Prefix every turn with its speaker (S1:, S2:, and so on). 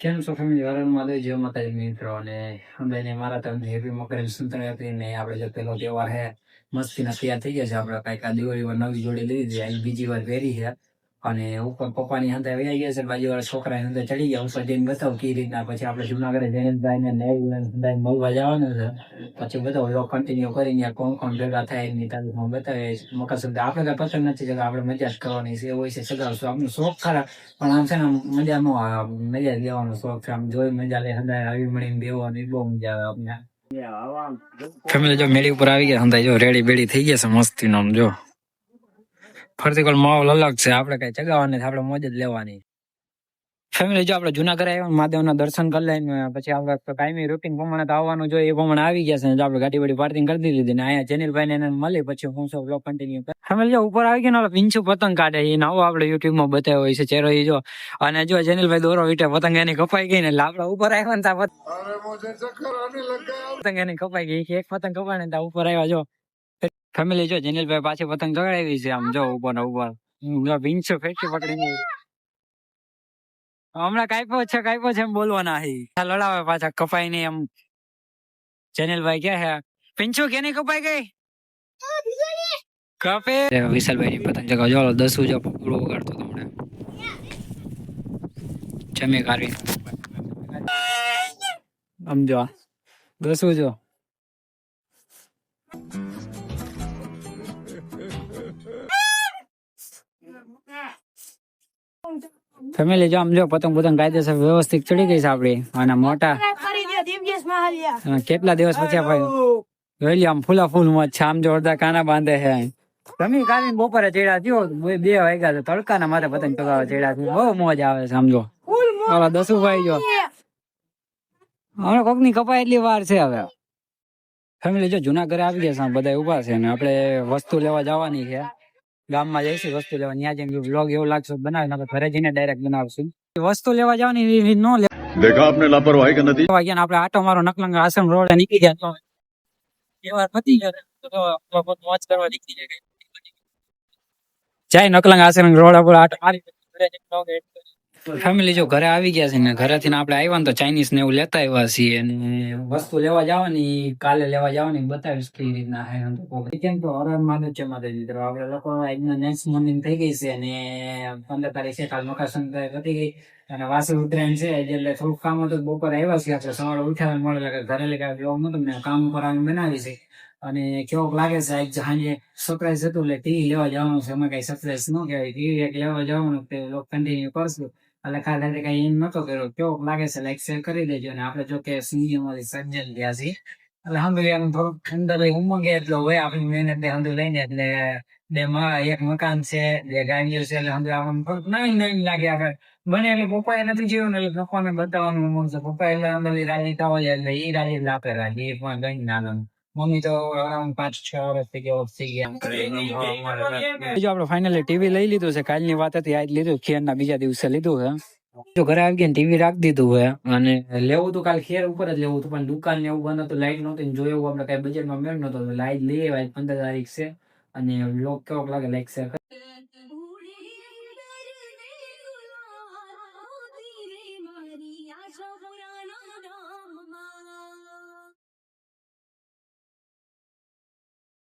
S1: કેમ છો ફેમિલી વાળાનું માધવ જય માતાજી મિત્રો અને અમે મારા તમને હેપી મકર સંક્રાંતિ ને આપણે જો પેલો તહેવાર હે મસ્તીના તૈયાર થઈ ગયા છે. આપણે કઈક આ દિવાળીમાં નવી જોડી લીધી છે, આ બીજી વાર પહેરી છે અને ઉપર પપ્પાની હાથે વહી ગયા છે, બાજુવાળા છોકરા હાથે ચડી ગયા. ઉપર જઈને બતાવ કઈ રીતના પછી આપણે જુનાગઢ જયંતભાઈ ને નેવભાઈ મળવા જવાનું છે. પછી બધા વ્લોગ કન્ટિન્યુ કરીને કોણ કોણ ભેગા થાય એની તારીખમાં બતાવે. મકર સંક્રાંતિ આપણે કઈ પસંદ નથી જતા, આપણે મજા જ કરવાની છે, હોય છે સગાવશું આપણું શોખ ખરા, પણ આમ છે ને મજા નો આવે, મજા જ લેવાનો શોખ છે. આમ જોઈ મજા લે હંધાય આવી મળીને દેવાની બહુ મજા આવે આપણે. ફેમિલી જો મેળી ઉપર આવી ગયા હંધાય, જો રેડી બેડી થઈ ગયા છે મસ્તી નો. જો ફરતી કોલ માહોલ અલગ છે, આપણે કઈ ચગાવવાની, આપણે મોજ જ લેવાની. ફેમિલી જો આપણે જુનાગઢ આવ્યા, મહાદેવના દર્શન કરી લઈને પછી આપણે કાયમી રૂટીન પ્રમાણે તો આવવાનું જોઈએ, એ પ્રમાણે આવી ગયા છે. આપણે ગાડી વાડી પાર્કિંગ કરી દીધી ને અહીંયા જેનિલભાઈ ને મળી પછી હું સૌ બ્લોગ કન્ટિન્યુ કર. ફેમિલી જો ઉપર આવી ગયા ને પિંચુ પતંગ કાઢે, એ નવો આપણે યુટ્યુબ માં બતાવ્યો હોય છે ચહેરો એ જો. અને જો જેનિલભાઈ દોરો વીટે પતંગ એની કપાઈ ગઈ ને એટલે આપણે ઉપર આવ્યા ને ત્યાં પતંગ એની કપાઈ ગઈ, એક પતંગ કપાય ને ત્યાં ઉપર આવ્યા. જો ફેમિલી જો જેનિલભાઈ પાછી પતંગ ચગાવી છે, આમ જો ઉપર ને ઉપર પિંચુ ફેટી પકડીને હમણાં કાપ્યો છે એમ બોલવાના લડાવે પાછા કપાઈ નહીં એમ. જેનિલભાઈ ક્યાં હે પિંચુ કે નહીં કપાઈ ગઈ કપે. વિશાલભાઈ ની પતંગ ચગાવ જો 10 જો પૂરો વગાડતો તમને જમે કાઢી સમજો 10 જો. ફેમિલી જો આમ જો પતંગ કાયદેસર વ્યવસ્થિત ચડી ગઈ છે આપડી. અને મોટા કેટલા દિવસ પછી ભાઈ આમ ફૂલા ફૂલ મોજ છે. આમ જોરદાર કાના બાંધે છે. તમે કાલી બપોરે ચડ્યા થયો 2 વાગ્યા છે, તડકાના માથે પતંગ ચગાવવા ચડ્યા છે, બહુ મોજ આવે છે. સમજો દસુભાઈ જો હમણાં કોક ની કપાય એટલી વાર છે. હવે ફેમિલી જો જુનાગઢ આવી ગયા છે, બધા ઉભા છે ને આપણે વસ્તુ લેવા જવાની છે. ગામમાં જઈશું વસ્તુ લેવા, ત્યાં જઈને વ્લોગ એવું લાગશે બનાવે, ઘરે જઈને ડાયરેક્ટ બનાવશું. વસ્તુ લેવા જવાની નો દેખા આપને લાપરવાહી કે નથી. આપણે આટો મારો નકલંગા આશ્રમ રોડ નીકળી ગયા, તહેવાર પતી ગયો મોજ કરવા નીકળી જાય. નકલંગા આશ્રમ રોડ ઉપર આટો મારી ફેમિલી જો ઘરે આવી ગયા છે ને ઘરેથી આપણે આવ્યા ને તો ચાઇનીઝ ને એવું લેતા આવ્યા છીએ. અને વસ્તુ લેવા જવાની, કાલે લેવા જવાની બતાવીશ કઈ રીતના કેમ તો હરણ માને છે માતાજી તરફ આપણે લોકો નેક્સ્ટ મોર્નિંગ થઈ ગઈ છે અને 15 તારીખે કાલ મકર સંક્રાંતિ પતી ગઈ અને વાસી ઉત્તરાયણ છે એટલે થોડુંક કામ હતું. બપોરે આવ્યા છે આપણે સવારે ઉઠ્યા મળે ઘરે લઈ બ્લોગ નતું ને કામ ઉપર બનાવી છે. અને કેવોક લાગે છે આજ સાંજે સરપ્રાઈઝ હતું એટલે ટીવી લેવા જવાનું છે. અમે કઈ સરપ્રાઈઝ ન કહેવાય, ટીવી એક લેવા જવાનું કન્ટિન્યુ કરશું એટલે ખાલી કઈ એમ નતો કર્યો. કેવોક લાગે છે લાઈક શેર કરી દેજો. અને આપણે જો કે સિંગમાંથી સજ્જન ગયા છીએ એટલે હમ થોડુંક અંદર ઉમંગ એટલો હોય આપણી મહેનત ને હંધુ લઈને. એટલે એક મકાન છે, 2 ગાડીઓ છે એટલે હંધુ આપણને થોડુંક નવીન લાગે. આગળ બને એટલે પપ્પા એ નથી જોયું ને એટલે પપ્પાને બતાવવાનું ઉમંગ છે. પપ્પા એટલે અંદર રાજી થવા જાય એટલે એ રાજી લાપે રાજી એ પણ ગઈ નાનો. મમ્મી તો અરાઉન્ડ 5-6 વર્ષથી કેવો થઈ ગયા. આપણે ફાઇનલી ટીવી લઈ લીધું છે. કાલની વાત હતી આજ લીધું, ખેરના બીજા દિવસે લીધું છે. જો ઘરે આવી ગયા ટીવી રાખી દીધું હોય અને લેવું તો કાલ ખેર ઉપર જ લેવું હતું પણ દુકાન ને એવું બંધ હતું, લાઈટ નહોતી. જોયું આપણે કઈ બજેટમાં મેળ નતો, લાઈટ લઈ આવ્યા. 15 તારીખ છે અને વ્લોગ કેવો લાગે લાઈક શેર